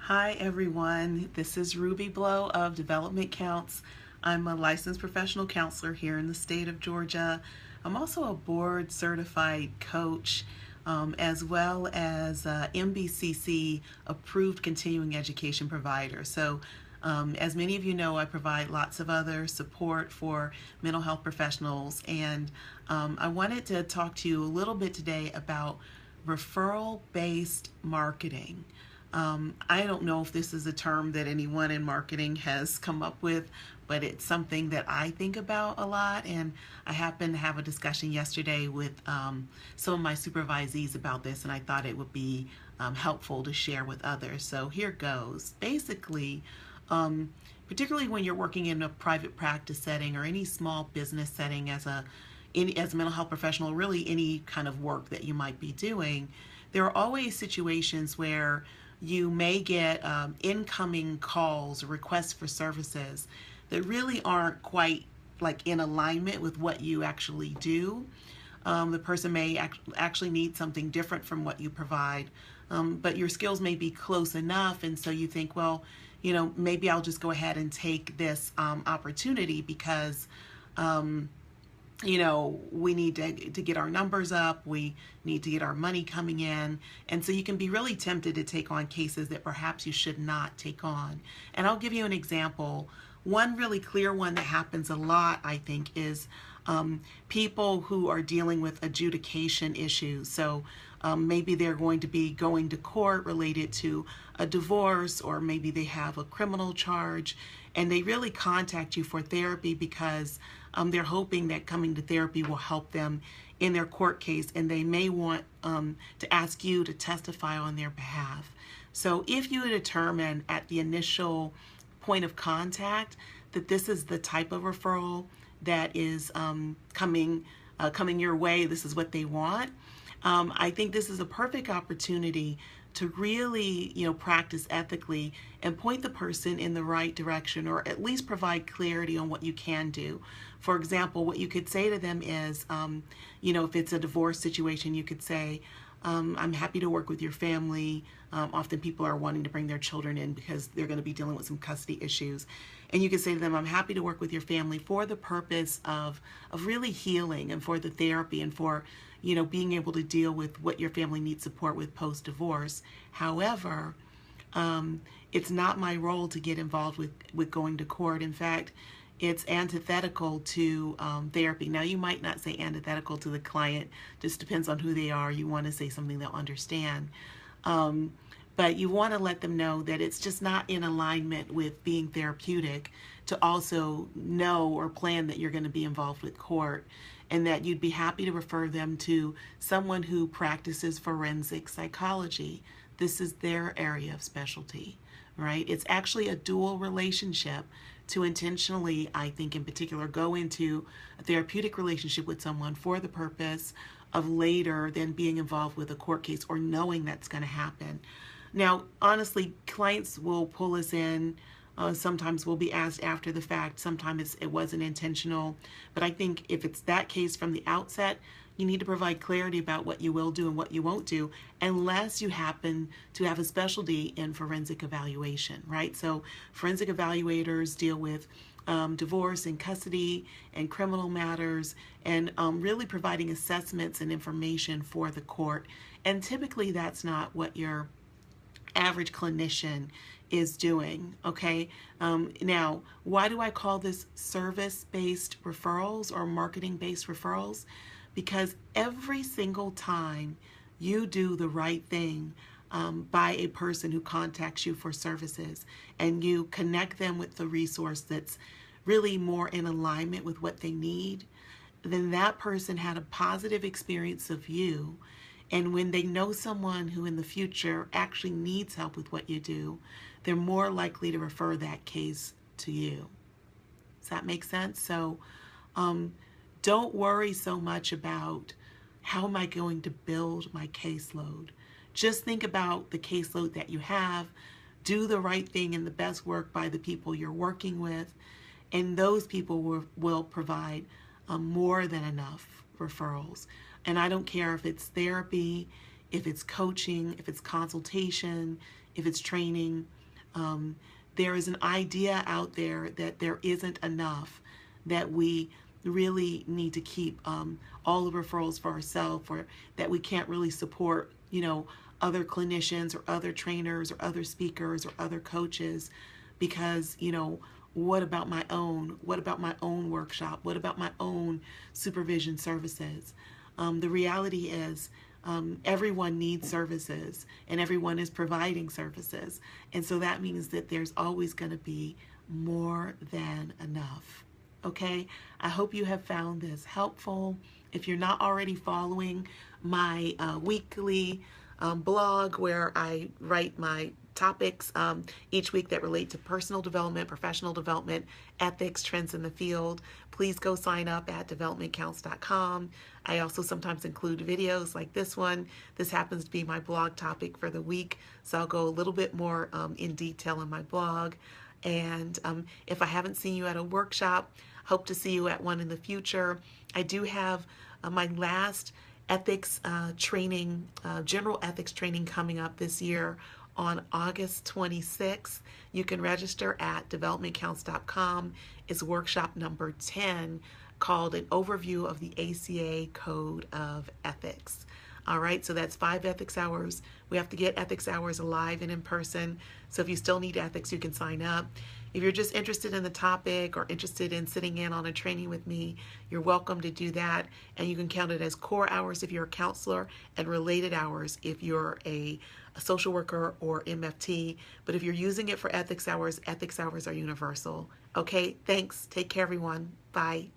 Hi everyone, this is Ruby Blow of Development Counts. I'm a licensed professional counselor here in the state of Georgia. I'm also a board certified coach as well as MBCC approved continuing education provider. As many of you know, I provide lots of other support for mental health professionals, and I wanted to talk to you a little bit today about referral based marketing. I don't know if this is a term that anyone in marketing has come up with, but it's something that I think about a lot. And I happened to have a discussion yesterday with some of my supervisees about this, and I thought it would be helpful to share with others. So here goes. Basically, particularly when you're working in a private practice setting or any small business setting as a mental health professional, really any kind of work that you might be doing, there are always situations where you may get incoming calls, requests for services that really aren't quite like in alignment with what you actually do. The person may actually need something different from what you provide, but your skills may be close enough, and so you think, well, maybe I'll just go ahead and take this opportunity because we need to get our numbers up, we need to get our money coming in, and so you can be really tempted to take on cases that perhaps you should not take on. And I'll give you an example. One really clear one that happens a lot, I think, is people who are dealing with adjudication issues. So maybe they're going to be going to court related to a divorce, or maybe they have a criminal charge, and they really contact you for therapy because they're hoping that coming to therapy will help them in their court case, and they may want to ask you to testify on their behalf. So if you determine at the initial point of contact that this is the type of referral that is coming your way, this is what they want, I think this is a perfect opportunity to really, practice ethically and point the person in the right direction, or at least provide clarity on what you can do. For example, what you could say to them is, if it's a divorce situation, you could say, I'm happy to work with your family. Often people are wanting to bring their children in because they're going to be dealing with some custody issues. And you could say to them, I'm happy to work with your family for the purpose of really healing and for the therapy and for being able to deal with what your family needs support with post-divorce. However, it's not my role to get involved with going to court. In fact, it's antithetical to therapy. Now, you might not say antithetical to the client, just depends on who they are. You want to say something they'll understand. But you want to let them know that it's just not in alignment with being therapeutic to also know or plan that you're going to be involved with court, and that you'd be happy to refer them to someone who practices forensic psychology. This is their area of specialty, right? It's actually a dual relationship to intentionally, I think in particular, go into a therapeutic relationship with someone for the purpose of later then being involved with a court case or knowing that's going to happen. Now, honestly, clients will pull us in. Sometimes we'll be asked after the fact. Sometimes it wasn't intentional. But I think if it's that case from the outset, you need to provide clarity about what you will do and what you won't do, unless you happen to have a specialty in forensic evaluation, right? So forensic evaluators deal with divorce and custody and criminal matters, and really providing assessments and information for the court. And typically that's not what your average clinician is doing, okay? Now, why do I call this service-based referrals or marketing-based referrals? Because every single time you do the right thing by a person who contacts you for services, and you connect them with the resource that's really more in alignment with what they need, then that person had a positive experience of you. And when they know someone who in the future actually needs help with what you do, they're more likely to refer that case to you. Does that make sense? So don't worry so much about how am I going to build my caseload. Just think about the caseload that you have. Do the right thing and the best work by the people you're working with, and those people will provide more than enough referrals. And I don't care if it's therapy, if it's coaching, if it's consultation, if it's training. There is an idea out there that there isn't enough, that we really need to keep all the referrals for ourselves, or that we can't really support, other clinicians or other trainers or other speakers or other coaches because, what about my own? What about my own workshop? What about my own supervision services? The reality is, everyone needs services and everyone is providing services. And so that means that there's always going to be more than enough. Okay, I hope you have found this helpful. If you're not already following my weekly blog where I write my topics each week that relate to personal development, professional development, ethics, trends in the field, please go sign up at developmentcounts.com. I also sometimes include videos like this one. This happens to be my blog topic for the week, so I'll go a little bit more in detail in my blog. And if I haven't seen you at a workshop, hope to see you at one in the future. I do have my last ethics training, general ethics training coming up this year on August 26th. You can register at developmentcounts.com. It's workshop number 10 called An Overview of the ACA Code of Ethics. All right, so that's 5 ethics hours. We have to get ethics hours live and in person. So if you still need ethics, you can sign up. If you're just interested in the topic or interested in sitting in on a training with me, you're welcome to do that. And you can count it as core hours if you're a counselor and related hours if you're a social worker or MFT. But if you're using it for ethics hours are universal. Okay, thanks. Take care, everyone. Bye.